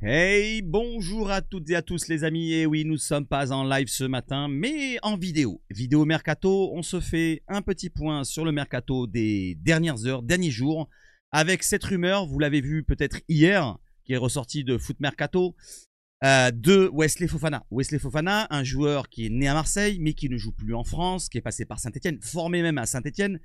Hey, bonjour à toutes et à tous les amis, et oui, nous sommes pas en live ce matin, mais en vidéo. Vidéo Mercato, on se fait un petit point sur le Mercato des dernières heures, derniers jours, avec cette rumeur, vous l'avez vu peut-être hier, qui est ressortie de Foot Mercato, de Wesley Fofana. Wesley Fofana, un joueur qui est né à Marseille, mais qui ne joue plus en France, qui est passé par Saint-Etienne, formé même à Saint-Etienne,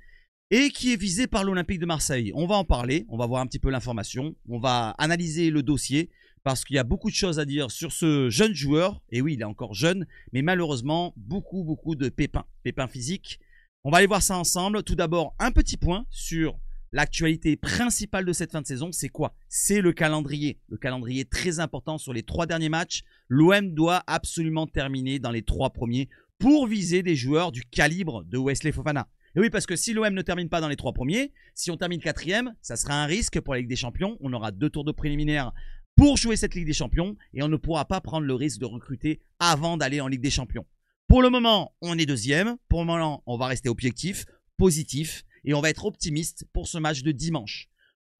et qui est visé par l'Olympique de Marseille. On va en parler, on va voir un petit peu l'information, on va analyser le dossier, parce qu'il y a beaucoup de choses à dire sur ce jeune joueur. Et oui, il est encore jeune, mais malheureusement, beaucoup de pépins physiques. On va aller voir ça ensemble. Tout d'abord, un petit point sur l'actualité principale de cette fin de saison. C'est quoi? C'est le calendrier. Le calendrier très important sur les 3 derniers matchs. L'OM doit absolument terminer dans les 3 premiers pour viser des joueurs du calibre de Wesley Fofana. Et oui, parce que si l'OM ne termine pas dans les 3 premiers, si on termine 4e, ça sera un risque pour la Ligue des Champions. On aura 2 tours de préliminaire pour jouer cette Ligue des Champions et on ne pourra pas prendre le risque de recruter avant d'aller en Ligue des Champions. Pour le moment, on est 2e. Pour le moment, on va rester objectif, positif et on va être optimiste pour ce match de dimanche.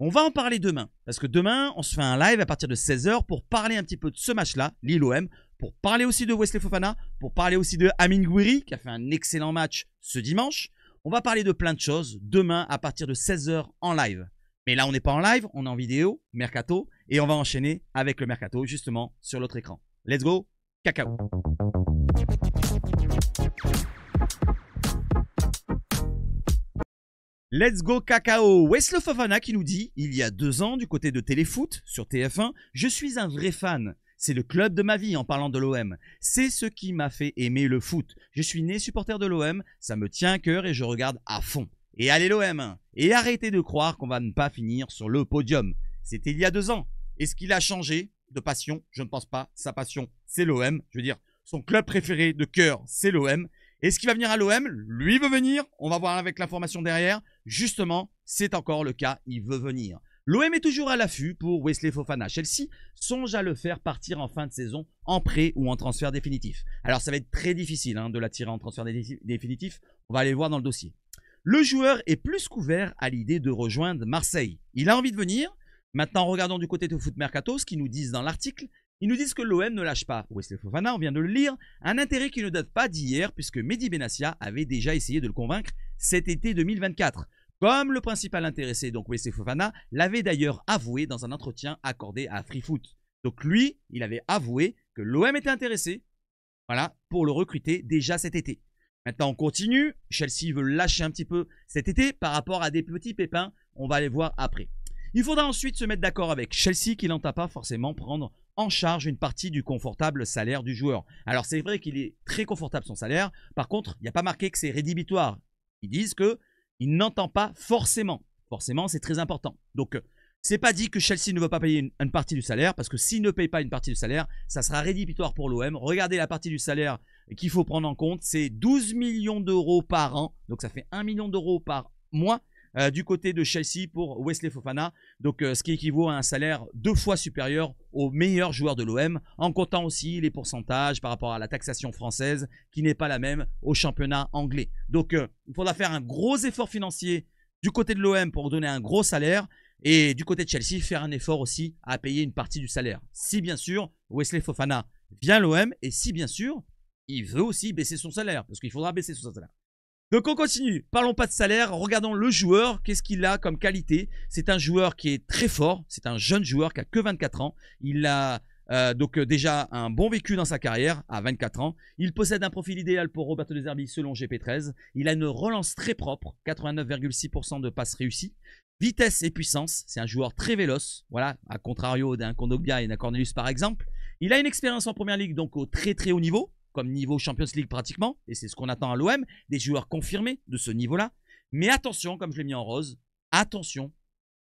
On va en parler demain parce que demain, on se fait un live à partir de 16 h pour parler un petit peu de ce match-là, Lille-OM, pour parler aussi de Wesley Fofana, pour parler aussi de Amine Gouiri qui a fait un excellent match ce dimanche. On va parler de plein de choses demain à partir de 16 h en live. Mais là, on n'est pas en live, on est en vidéo, Mercato, et on va enchaîner avec le Mercato, justement, sur l'autre écran. Let's go, cacao. Let's go, cacao. Wesley Fofana qui nous dit, il y a 2 ans, du côté de Téléfoot, sur TF1, je suis un vrai fan. C'est le club de ma vie en parlant de l'OM. C'est ce qui m'a fait aimer le foot. Je suis né supporter de l'OM, ça me tient à cœur et je regarde à fond. Et allez l'OM. Et arrêtez de croire qu'on va ne pas finir sur le podium. C'était il y a 2 ans. Est-ce qu'il a changé de passion? Je ne pense pas. Sa passion, c'est l'OM. Je veux dire, son club préféré de cœur, c'est l'OM. Est-ce qu'il va venir à l'OM? Lui veut venir. On va voir avec l'information derrière. Justement, c'est encore le cas. Il veut venir. L'OM est toujours à l'affût pour Wesley Fofana. Chelsea songe à le faire partir en fin de saison en prêt ou en transfert définitif. Alors, ça va être très difficile de l'attirer en transfert définitif. On va aller le voir dans le dossier. Le joueur est plus qu'ouvert à l'idée de rejoindre Marseille. Il a envie de venir. Maintenant, regardons du côté de Foot Mercato, ce qu'ils nous disent dans l'article. Ils nous disent que l'OM ne lâche pas Wesley Fofana, on vient de le lire, un intérêt qui ne date pas d'hier puisque Mehdi Benassia avait déjà essayé de le convaincre cet été 2024. Comme le principal intéressé, donc Wesley Fofana, l'avait d'ailleurs avoué dans un entretien accordé à FreeFoot. Donc lui, il avait avoué que l'OM était intéressé, voilà, pour le recruter déjà cet été. Maintenant, on continue. Chelsea veut lâcher un petit peu cet été par rapport à des petits pépins. On va les voir après. Il faudra ensuite se mettre d'accord avec Chelsea qui n'entend pas forcément prendre en charge une partie du confortable salaire du joueur. Alors, c'est vrai qu'il est très confortable son salaire. Par contre, il n'y a pas marqué que c'est rédhibitoire. Ils disent qu'il n'entend pas forcément. Forcément, c'est très important. Donc, c'est pas dit que Chelsea ne veut pas payer une partie du salaire, parce que s'il ne paye pas une partie du salaire, ça sera rédhibitoire pour l'OM. Regardez la partie du salaire qu'il faut prendre en compte, c'est 12 millions d'euros par an, donc ça fait 1 million d'euros par mois du côté de Chelsea pour Wesley Fofana, donc ce qui équivaut à un salaire 2 fois supérieur aux meilleurs joueurs de l'OM, en comptant aussi les pourcentages par rapport à la taxation française, qui n'est pas la même au championnat anglais. Donc il faudra faire un gros effort financier du côté de l'OM pour donner un gros salaire, et du côté de Chelsea, faire un effort aussi à payer une partie du salaire. Si bien sûr, Wesley Fofana vient à l'OM et si bien sûr, il veut aussi baisser son salaire. Parce qu'il faudra baisser son salaire. Donc on continue. Parlons pas de salaire. Regardons le joueur. Qu'est-ce qu'il a comme qualité? C'est un joueur qui est très fort. C'est un jeune joueur qui a que 24 ans. Il a donc déjà un bon vécu dans sa carrière à 24 ans. Il possède un profil idéal pour Roberto De Zerbi selon GP13. Il a une relance très propre. 89,6% de passes réussies. Vitesse et puissance, c'est un joueur très véloce, voilà, à contrario d'un Kondogbia et d'un Cornelius par exemple. Il a une expérience en première ligue, donc au très haut niveau, comme niveau Champions League pratiquement, et c'est ce qu'on attend à l'OM, des joueurs confirmés de ce niveau-là. Mais attention, comme je l'ai mis en rose, attention,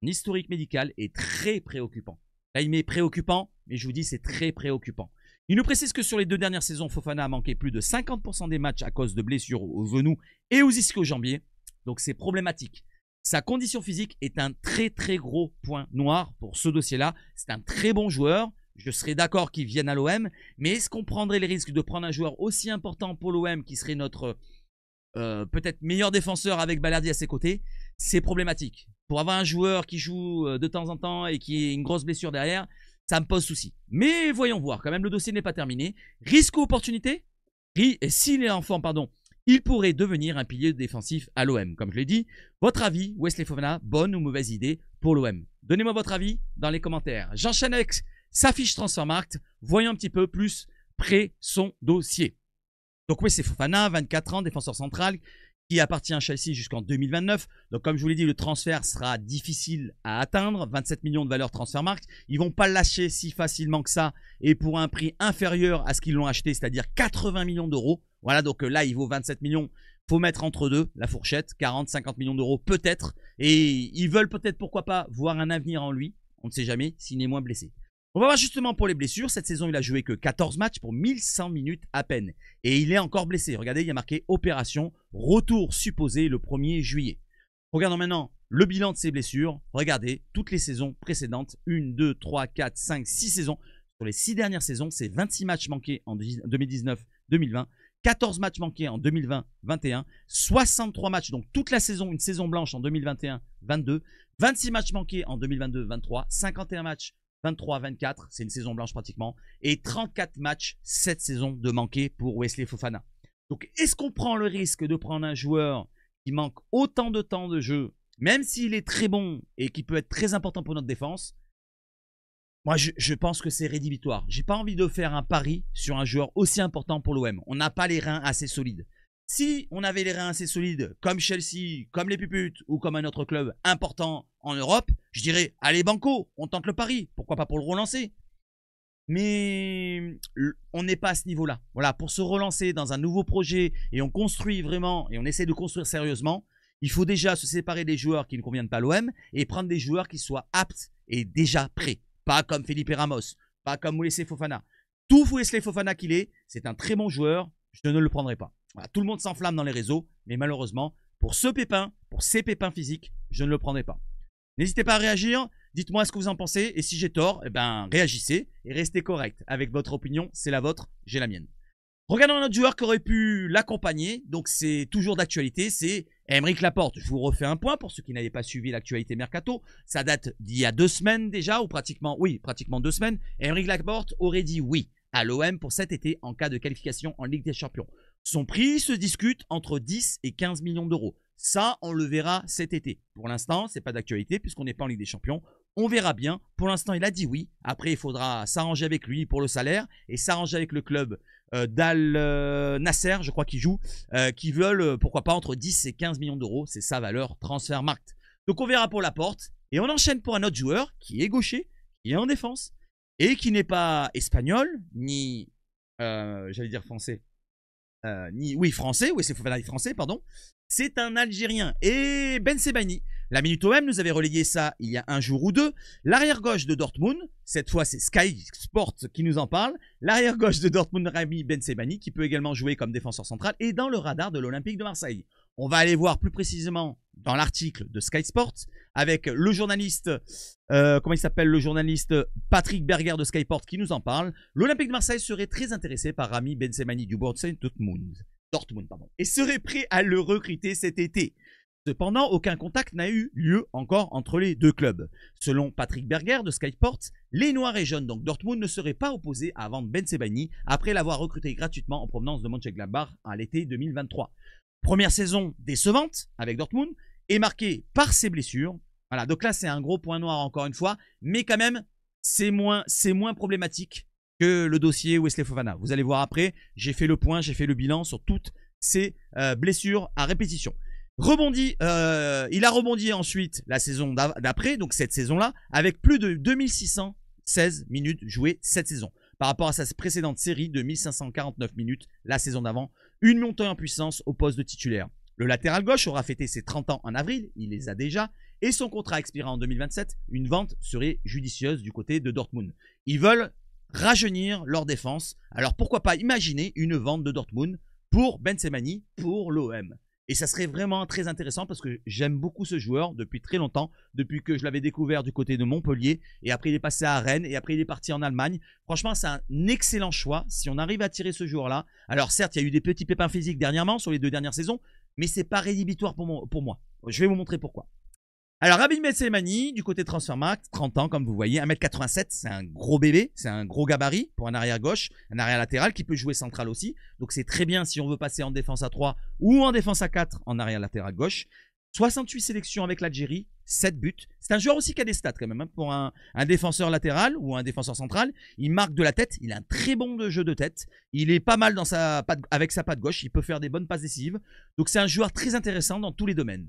l'historique médical est très préoccupant. Là, il met préoccupant, mais je vous dis, c'est très préoccupant. Il nous précise que sur les 2 dernières saisons, Fofana a manqué plus de 50% des matchs à cause de blessures aux genoux et aux ischio-jambiers, donc c'est problématique. Sa condition physique est un très gros point noir pour ce dossier-là. C'est un très bon joueur. Je serais d'accord qu'il vienne à l'OM. Mais est-ce qu'on prendrait les risques de prendre un joueur aussi important pour l'OM qui serait notre peut-être meilleur défenseur avec Balerdi à ses côtés? C'est problématique. Pour avoir un joueur qui joue de temps en temps et qui a une grosse blessure derrière, ça me pose souci. Mais voyons voir, quand même, le dossier n'est pas terminé. Risque ou opportunité? Et s'il est enfant, pardon, il pourrait devenir un pilier défensif à l'OM. Comme je l'ai dit, votre avis, Wesley Fofana, bonne ou mauvaise idée pour l'OM? Donnez-moi votre avis dans les commentaires. J'enchaîne avec sa fiche Transfermarkt. Voyons un petit peu plus près son dossier. Donc Wesley Fofana, 24 ans, défenseur central, qui appartient à Chelsea jusqu'en 2029. Donc comme je vous l'ai dit, le transfert sera difficile à atteindre. 27 millions de valeur Transfermarkt. Ils vont pas le lâcher si facilement que ça et pour un prix inférieur à ce qu'ils l'ont acheté, c'est-à-dire 80 millions d'euros. Voilà, donc là, il vaut 27 millions. Faut mettre entre deux la fourchette, 40-50 millions d'euros peut-être. Et ils veulent peut-être, pourquoi pas, voir un avenir en lui. On ne sait jamais s'il n'est moins blessé. On va voir justement pour les blessures. Cette saison, il a joué que 14 matchs pour 1100 minutes à peine. Et il est encore blessé. Regardez, il y a marqué opération, retour supposé le 1er juillet. Regardons maintenant le bilan de ses blessures. Regardez toutes les saisons précédentes. 1, 2, 3, 4, 5, 6 saisons. Sur les 6 dernières saisons, c'est 26 matchs manqués en 2019-2020. 14 matchs manqués en 2020-21, 63 matchs, donc toute la saison, une saison blanche en 2021-22, 26 matchs manqués en 2022-23, 51 matchs 23-24, c'est une saison blanche pratiquement, et 34 matchs cette saison de manqués pour Wesley Fofana. Donc est-ce qu'on prend le risque de prendre un joueur qui manque autant de temps de jeu, même s'il est très bon et qui peut être très important pour notre défense? Moi, je pense que c'est rédhibitoire. J'ai pas envie de faire un pari sur un joueur aussi important pour l'OM. On n'a pas les reins assez solides. Si on avait les reins assez solides, comme Chelsea, comme les Puputes ou comme un autre club important en Europe, je dirais, allez banco, on tente le pari. Pourquoi pas pour le relancer? Mais on n'est pas à ce niveau-là. Voilà, pour se relancer dans un nouveau projet et on construit vraiment et on essaie de construire sérieusement, il faut déjà se séparer des joueurs qui ne conviennent pas à l'OM et prendre des joueurs qui soient aptes et déjà prêts. Pas comme Felipe Ramos, pas comme Wesley Fofana. Tout Wesley Fofana qu'il est, c'est un très bon joueur, je ne le prendrai pas. Voilà, tout le monde s'enflamme dans les réseaux, mais malheureusement, pour ce pépin, pour ces pépins physiques, je ne le prendrai pas. N'hésitez pas à réagir, dites-moi ce que vous en pensez, et si j'ai tort, eh ben, réagissez et restez correct. Avec votre opinion, c'est la vôtre, j'ai la mienne. Regardons un autre joueur qui aurait pu l'accompagner, donc c'est toujours d'actualité, c'est Aymeric Laporte. Je vous refais un point pour ceux qui n'avaient pas suivi l'actualité Mercato. Ça date d'il y a 2 semaines déjà, ou pratiquement 2 semaines. Aymeric Laporte aurait dit oui à l'OM pour cet été en cas de qualification en Ligue des Champions. Son prix se discute entre 10 et 15 millions d'euros. Ça, on le verra cet été. Pour l'instant, ce n'est pas d'actualité puisqu'on n'est pas en Ligue des Champions. On verra bien. Pour l'instant, il a dit oui. Après, il faudra s'arranger avec lui pour le salaire et s'arranger avec le club d'Al Nasser, je crois qu'il joue, qui veulent, pourquoi pas, entre 10 et 15 millions d'euros. C'est sa valeur Transfermarkt. Donc, on verra pour Laporte. Et on enchaîne pour un autre joueur qui est gaucher, qui est en défense et qui n'est pas espagnol, ni, j'allais dire français, français, oui, c'est français, pardon. C'est un Algérien. Et Ben Sebaini, la Minute OM nous avait relayé ça il y a un jour ou deux. L'arrière gauche de Dortmund, cette fois c'est Sky Sport qui nous en parle. L'arrière gauche de Dortmund, Rami Ben Sebaini, qui peut également jouer comme défenseur central et dans le radar de l'Olympique de Marseille. On va aller voir plus précisément dans l'article de Sky Sport avec le journaliste, comment il s'appelle, le journaliste Patrick Berger de Sky Sport qui nous en parle. L'Olympique de Marseille serait très intéressé par Rami Ben Sebaini du Borussia Dortmund, et serait prêt à le recruter cet été. Cependant, aucun contact n'a eu lieu encore entre les deux clubs. Selon Patrick Berger de Sky Sports, les Noirs et Jaunes, donc Dortmund, ne seraient pas opposés à vendre Ben Sebaini après l'avoir recruté gratuitement en provenance de Mönchengladbach à l'été 2023. Première saison décevante avec Dortmund et marquée par ses blessures. Voilà, donc là c'est un gros point noir encore une fois, mais quand même c'est moins problématique que le dossier Wesley Fofana. Vous allez voir après, j'ai fait le point, j'ai fait le bilan sur toutes ces blessures à répétition. Il a rebondi ensuite la saison d'après, donc cette saison-là, avec plus de 2616 minutes jouées cette saison. Par rapport à sa précédente série de 1549 minutes la saison d'avant, une montée en puissance au poste de titulaire. Le latéral gauche aura fêté ses 30 ans en avril, il les a déjà, et son contrat expirera en 2027. Une vente serait judicieuse du côté de Dortmund. Ils veulent rajeunir leur défense, alors pourquoi pas imaginer une vente de Dortmund pour Ben Sebaini, pour l'OM. Et ça serait vraiment très intéressant parce que j'aime beaucoup ce joueur depuis très longtemps, depuis que je l'avais découvert du côté de Montpellier. Et après, il est passé à Rennes et après, il est parti en Allemagne. Franchement, c'est un excellent choix si on arrive à tirer ce joueur-là. Alors certes, il y a eu des petits pépins physiques dernièrement sur les 2 dernières saisons, mais c'est pas rédhibitoire pour moi. Je vais vous montrer pourquoi. Alors, Rabin Bensebaini, du côté de Transfermarkt, 30 ans, comme vous voyez, 1m87, c'est un gros bébé, c'est un gros gabarit pour un arrière gauche, un arrière latéral qui peut jouer central aussi. Donc, c'est très bien si on veut passer en défense à 3 ou en défense à 4 en arrière latéral gauche. 68 sélections avec l'Algérie, 7 buts. C'est un joueur aussi qui a des stats quand même, hein, pour un défenseur latéral ou un défenseur central. Il marque de la tête, il a un très bon jeu de tête. Il est pas mal dans avec sa patte gauche, il peut faire des bonnes passes décisives. Donc, c'est un joueur très intéressant dans tous les domaines.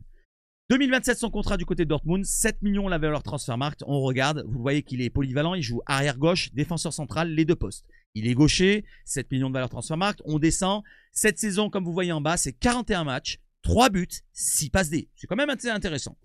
2027, son contrat du côté de Dortmund, 7 millions la valeur Transfermarkt. On regarde, vous voyez qu'il est polyvalent, il joue arrière gauche, défenseur central, les deux postes. Il est gaucher, 7 millions de valeur Transfermarkt. On descend. Cette saison, comme vous voyez en bas, c'est 41 matchs, 3 buts, 6 passes D. C'est quand même assez intéressant.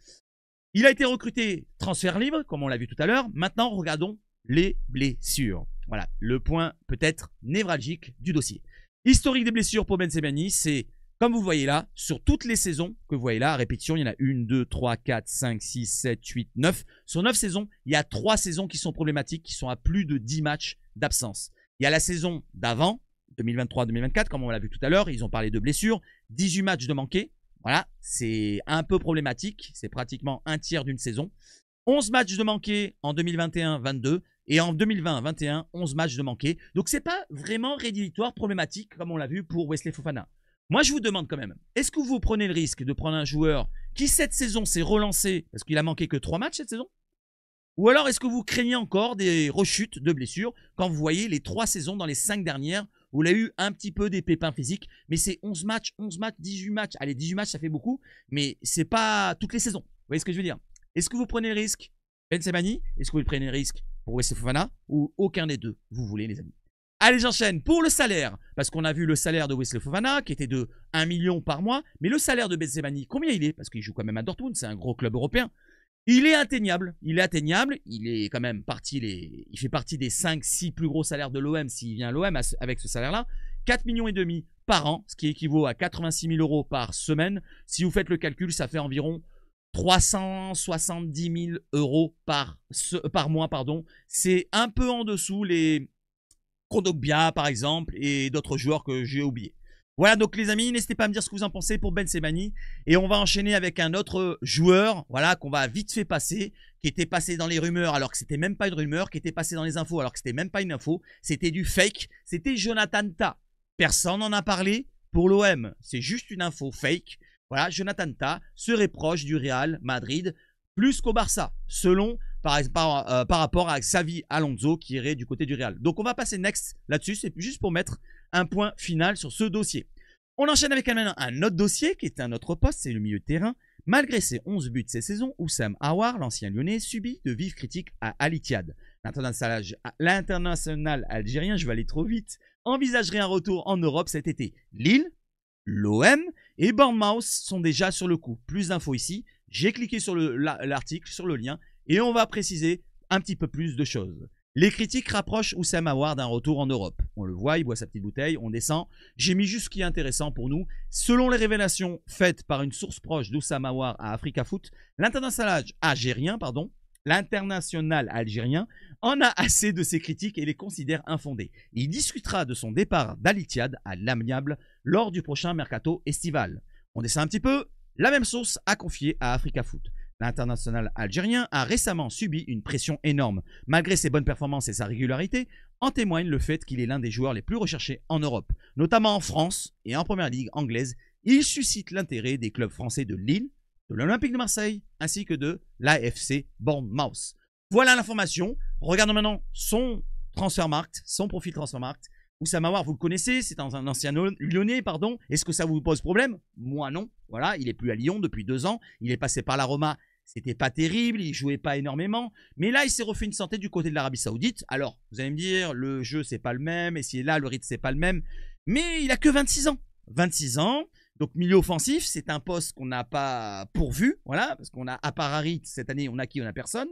Il a été recruté transfert libre, comme on l'a vu tout à l'heure. Maintenant, regardons les blessures. Voilà, le point peut-être névralgique du dossier. Historique des blessures pour Bensebaini, c'est... Comme vous voyez là, sur toutes les saisons que vous voyez là, à répétition, il y en a 1, 2, 3, 4, 5, 6, 7, 8, 9. Sur 9 saisons, il y a 3 saisons qui sont problématiques, qui sont à plus de 10 matchs d'absence. Il y a la saison d'avant, 2023-2024, comme on l'a vu tout à l'heure, ils ont parlé de blessures, 18 matchs de manqués. Voilà, c'est un peu problématique, c'est pratiquement un tiers d'une saison. 11 matchs de manqués en 2021-22 et en 2020-21, 11 matchs de manqués. Donc, c'est pas vraiment rédhibitoire, problématique, comme on l'a vu pour Wesley Fofana. Moi, je vous demande quand même, est-ce que vous prenez le risque de prendre un joueur qui, cette saison, s'est relancé parce qu'il a manqué que 3 matchs cette saison? Ou alors, est-ce que vous craignez encore des rechutes de blessures quand vous voyez les 3 saisons dans les 5 dernières où il a eu un petit peu des pépins physiques, mais c'est 11 matchs, 18 matchs. Allez, 18 matchs, ça fait beaucoup, mais c'est pas toutes les saisons. Vous voyez ce que je veux dire? Est-ce que vous prenez le risque Bensebaini? Est-ce que vous prenez le risque pour Wesley Fofana? Ou aucun des deux, vous voulez, les amis? Allez, j'enchaîne pour le salaire, parce qu'on a vu le salaire de Wesley Fofana qui était de 1 million par mois, mais le salaire de Bensebaini, combien il est? Parce qu'il joue quand même à Dortmund, c'est un gros club européen. Il est atteignable, il est quand même il fait partie des 5-6 plus gros salaires de l'OM s'il vient à l'OM avec ce salaire-là. 4,5 millions par an, ce qui équivaut à 86 000 euros par semaine. Si vous faites le calcul, ça fait environ 370 000 euros par mois. C'est un peu en dessous les Kondogbia par exemple et d'autres joueurs que j'ai oubliés. Voilà donc les amis, n'hésitez pas à me dire ce que vous en pensez pour Bensebaini. Et on va enchaîner avec un autre joueur, voilà, qu'on va vite fait passer, qui était passé dans les rumeurs alors que c'était même pas une rumeur, qui était passé dans les infos alors que c'était même pas une info, c'était du fake, c'était Jonathan Tah. Personne n'en a parlé pour l'OM, c'est juste une info fake. Voilà, Jonathan Tah serait proche du Real Madrid plus qu'au Barça, selon par rapport à Xavi Alonso qui irait du côté du Real. Donc on va passer next là-dessus, c'est juste pour mettre un point final sur ce dossier. On enchaîne avec un autre dossier qui est un autre poste, c'est le milieu de terrain. Malgré ses 11 buts cette saison, Oussam Aouar, l'ancien lyonnais, subit de vives critiques à Al Ittihad. L'international algérien, je vais aller trop vite, envisagerait un retour en Europe cet été. Lille, l'OM et Bournemouth sont déjà sur le coup. Plus d'infos ici. J'ai cliqué sur l'article, sur le lien, et on va préciser un petit peu plus de choses. Les critiques rapprochent Oussam Aouar d'un retour en Europe. On le voit, il boit sa petite bouteille, on descend. J'ai mis juste ce qui est intéressant pour nous. Selon les révélations faites par une source proche d'Oussam Aouar à Africa Foot, l'international algérien en a assez de ces critiques et les considère infondées. Il discutera de son départ d'Al Ittihad à l'amiable lors du prochain mercato estival. On descend un petit peu. La même source a confié à Africa Foot. L'international algérien a récemment subi une pression énorme. Malgré ses bonnes performances et sa régularité, en témoigne le fait qu'il est l'un des joueurs les plus recherchés en Europe. Notamment en France et en première ligue anglaise, il suscite l'intérêt des clubs français de Lille, de l'Olympique de Marseille, ainsi que de l'AFC Bournemouth. Voilà l'information. Regardons maintenant son Transfermarkt, son profil Transfermarkt. Oussam Aouar, vous le connaissez, c'est un ancien lyonnais, pardon. Est-ce que ça vous pose problème? Moi non. Voilà, il est plus à Lyon depuis 2 ans. Il est passé par la Roma. C'était pas terrible, il jouait pas énormément. Mais là, il s'est refait une santé du côté de l'Arabie Saoudite. Alors, vous allez me dire, le jeu, c'est pas le même. Et si là, le rythme, c'est pas le même. Mais il a que 26 ans. 26 ans. Donc, milieu offensif, c'est un poste qu'on n'a pas pourvu. Voilà, parce qu'on a, à part Harit, cette année, on a qui? On a personne.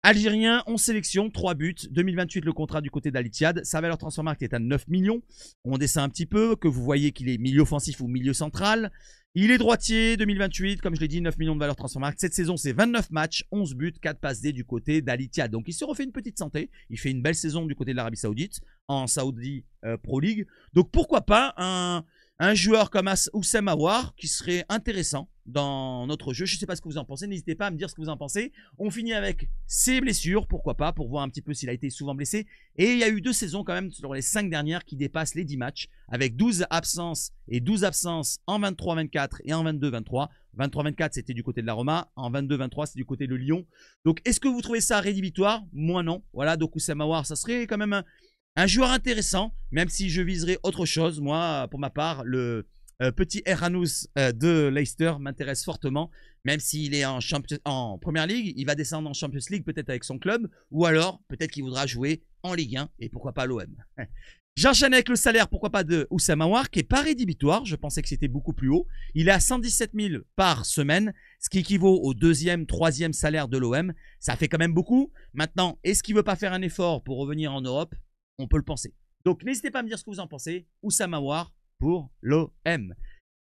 Algérien, 11 sélections, 3 buts. 2028, le contrat du côté d'Al Ittihad. Sa valeur Transfermarkt est à 9 millions. On descend un petit peu, que vous voyez qu'il est milieu offensif ou milieu central. Il est droitier, 2028, comme je l'ai dit, 9 millions de valeur Transfermarkt. Cette saison, c'est 29 matchs, 11 buts, 4 passes D du côté d'Al Ittihad. Donc, il se refait une petite santé. Il fait une belle saison du côté de l'Arabie Saoudite, en Saudi Pro League. Donc, pourquoi pas un joueur comme Oussem Aouar qui serait intéressant dans notre jeu. Je ne sais pas ce que vous en pensez. N'hésitez pas à me dire ce que vous en pensez. On finit avec ses blessures, pourquoi pas, pour voir un petit peu s'il a été souvent blessé. Et il y a eu 2 saisons quand même sur les 5 dernières qui dépassent les 10 matchs avec 12 absences et 12 absences en 23-24 et en 22-23. 23-24, c'était du côté de la Roma. En 22-23, c'est du côté de Lyon. Donc, est-ce que vous trouvez ça rédhibitoire? Moi, non. Voilà, donc Oussem Aouar, ça serait quand même un joueur intéressant, même si je viserais autre chose. Moi, pour ma part, le petit Erhanous de Leicester m'intéresse fortement, même s'il est en Première Ligue. Il va descendre en Champions League peut-être avec son club, ou alors peut-être qu'il voudra jouer en Ligue 1, et pourquoi pas l'OM. J'enchaîne avec le salaire, pourquoi pas, de Oussem Aouar, qui est pas rédhibitoire. Je pensais que c'était beaucoup plus haut. Il est à 117 000 par semaine, ce qui équivaut au 2e, 3e salaire de l'OM. Ça fait quand même beaucoup. Maintenant, est-ce qu'il veut pas faire un effort pour revenir en Europe? On peut le penser. Donc, n'hésitez pas à me dire ce que vous en pensez. Oussem Aouar pour l'OM.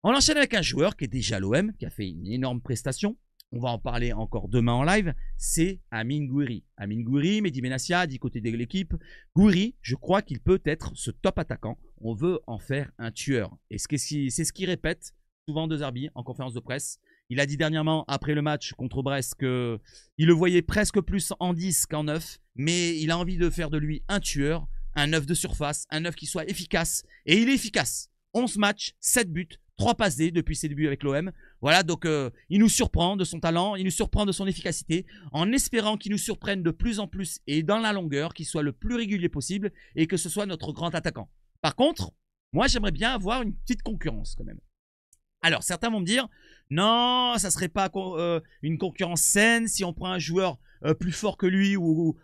On enchaîne avec un joueur qui est déjà à l'OM, qui a fait une énorme prestation. On va en parler encore demain en live. C'est Amine Gouiri. Amine Gouiri, Mehdi Benassia, du côté de l'équipe. Gouiri, je crois qu'il peut être ce top attaquant. On veut en faire un tueur. Et c'est ce qu'il répète souvent De Zerbi en conférence de presse. Il a dit dernièrement, après le match contre Brest, qu'il le voyait presque plus en 10 qu'en 9. Mais il a envie de faire de lui un tueur. Un 9 de surface, un 9 qui soit efficace. Et il est efficace. 11 matchs, 7 buts, 3 passes D depuis ses débuts avec l'OM. Voilà, donc il nous surprend de son talent, il nous surprend de son efficacité, en espérant qu'il nous surprenne de plus en plus et dans la longueur, qu'il soit le plus régulier possible et que ce soit notre grand attaquant. Par contre, moi j'aimerais bien avoir une petite concurrence quand même. Alors, certains vont me dire, non, ça serait pas une concurrence saine si on prend un joueur plus fort que lui ou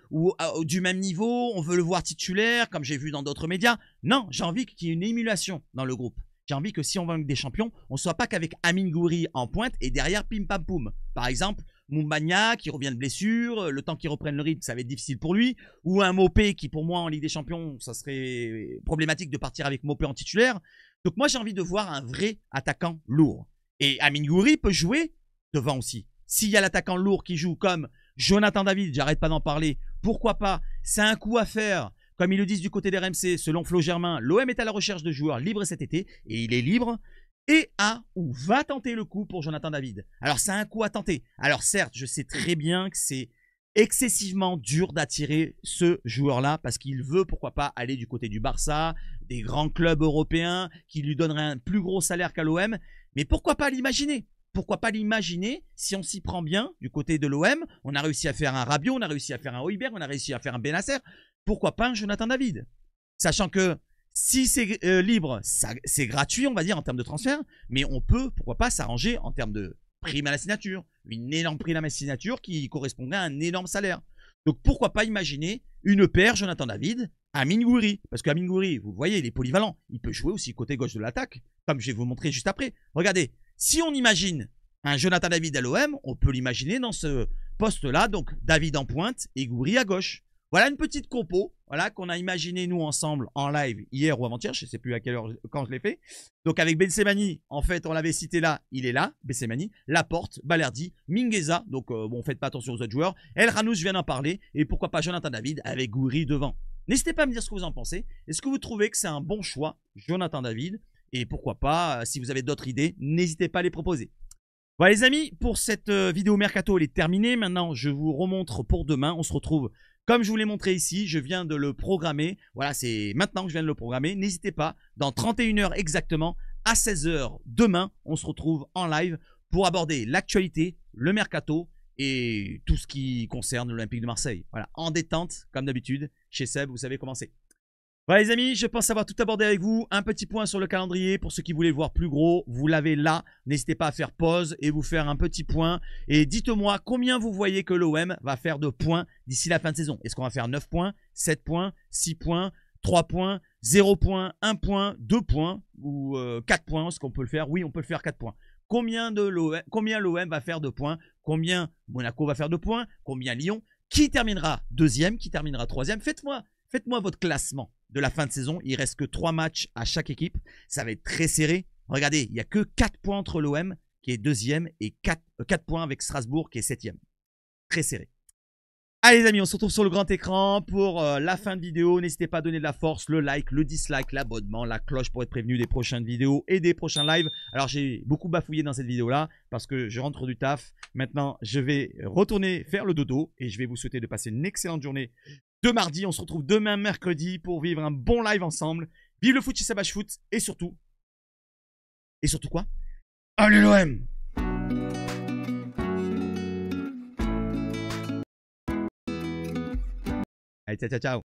du même niveau, on veut le voir titulaire, comme j'ai vu dans d'autres médias. Non, j'ai envie qu'il y ait une émulation dans le groupe. J'ai envie que si on va avec des champions, on ne soit pas qu'avec Amine Gouiri en pointe et derrière pim pam poum. Par exemple, Moumbagna qui revient de blessure, le temps qu'il reprenne le rythme, ça va être difficile pour lui. Ou un Mopé qui, pour moi, en Ligue des Champions, ça serait problématique de partir avec Mopé en titulaire. Donc moi, j'ai envie de voir un vrai attaquant lourd. Et Amine Gouiri peut jouer devant aussi. S'il y a l'attaquant lourd qui joue comme Jonathan David, j'arrête pas d'en parler, pourquoi pas? C'est un coup à faire. Comme ils le disent du côté des RMC, selon Flo Germain, l'OM est à la recherche de joueurs libres cet été, et il est libre, et va tenter le coup pour Jonathan David. Alors c'est un coup à tenter. Alors certes, je sais très bien que c'est excessivement dur d'attirer ce joueur-là, parce qu'il veut, pourquoi pas, aller du côté du Barça, des grands clubs européens, qui lui donneraient un plus gros salaire qu'à l'OM, mais pourquoi pas l'imaginer? Pourquoi pas l'imaginer si on s'y prend bien du côté de l'OM? On a réussi à faire un Rabiot, on a réussi à faire un Højbjerg, on a réussi à faire un Benasser. Pourquoi pas un Jonathan David? Sachant que si c'est libre, c'est gratuit, on va dire, en termes de transfert. Mais on peut, pourquoi pas, s'arranger en termes de prime à la signature. Une énorme prime à la signature qui correspondrait à un énorme salaire. Donc pourquoi pas imaginer une paire Jonathan David, Amine Gouiri. Parce qu'Amine Gouiri, vous voyez, il est polyvalent. Il peut jouer aussi côté gauche de l'attaque, comme je vais vous montrer juste après. Regardez, si on imagine un Jonathan David à l'OM, on peut l'imaginer dans ce poste-là. Donc David en pointe et Gouiri à gauche. Voilà une petite compo, voilà, qu'on a imaginé nous ensemble en live hier ou avant-hier, je ne sais plus à quelle heure, quand je l'ai fait. Donc avec Bensebaini, en fait, on l'avait cité là, il est là, Bensebaini, Laporte, Balerdi, Mingueza, donc bon, faites pas attention aux autres joueurs. Elhanous, je viens d'en parler, et pourquoi pas Jonathan David avec Gouiri devant. N'hésitez pas à me dire ce que vous en pensez. Est-ce que vous trouvez que c'est un bon choix, Jonathan David? Et pourquoi pas, si vous avez d'autres idées, n'hésitez pas à les proposer. Voilà les amis, pour cette vidéo Mercato, elle est terminée. Maintenant, je vous remontre pour demain. On se retrouve, comme je vous l'ai montré ici, je viens de le programmer. Voilà, c'est maintenant que je viens de le programmer. N'hésitez pas, dans 31 h exactement, à 16 h demain, on se retrouve en live pour aborder l'actualité, le Mercato et tout ce qui concerne l'Olympique de Marseille. Voilà, en détente, comme d'habitude, chez Seb, vous savez comment c'est. Voilà les amis, je pense avoir tout abordé avec vous. Un petit point sur le calendrier pour ceux qui voulaient le voir plus gros. Vous l'avez là. N'hésitez pas à faire pause et vous faire un petit point. Et dites-moi combien vous voyez que l'OM va faire de points d'ici la fin de saison. Est-ce qu'on va faire 9 points, 7 points, 6 points, 3 points, 0 points, 1 point, 2 points ou 4 points? Est-ce qu'on peut le faire? Oui, on peut le faire 4 points. Combien l'OM va faire de points? Combien Monaco va faire de points? Combien Lyon? Qui terminera deuxième? Qui terminera troisième? Faites-moi votre classement de la fin de saison. Il ne reste que 3 matchs à chaque équipe. Ça va être très serré. Regardez, il n'y a que 4 points entre l'OM qui est deuxième et 4 points avec Strasbourg qui est septième. Très serré. Allez les amis, on se retrouve sur le grand écran pour la fin de vidéo. N'hésitez pas à donner de la force, le like, le dislike, l'abonnement, la cloche pour être prévenu des prochaines vidéos et des prochains lives. Alors j'ai beaucoup bafouillé dans cette vidéo-là parce que je rentre du taf. Maintenant, je vais retourner faire le dodo et je vais vous souhaiter de passer une excellente journée de mardi. On se retrouve demain mercredi pour vivre un bon live ensemble. Vive le foot chez Savage Foot et surtout quoi? Allez l'OM! Allez, ciao, ciao, ciao.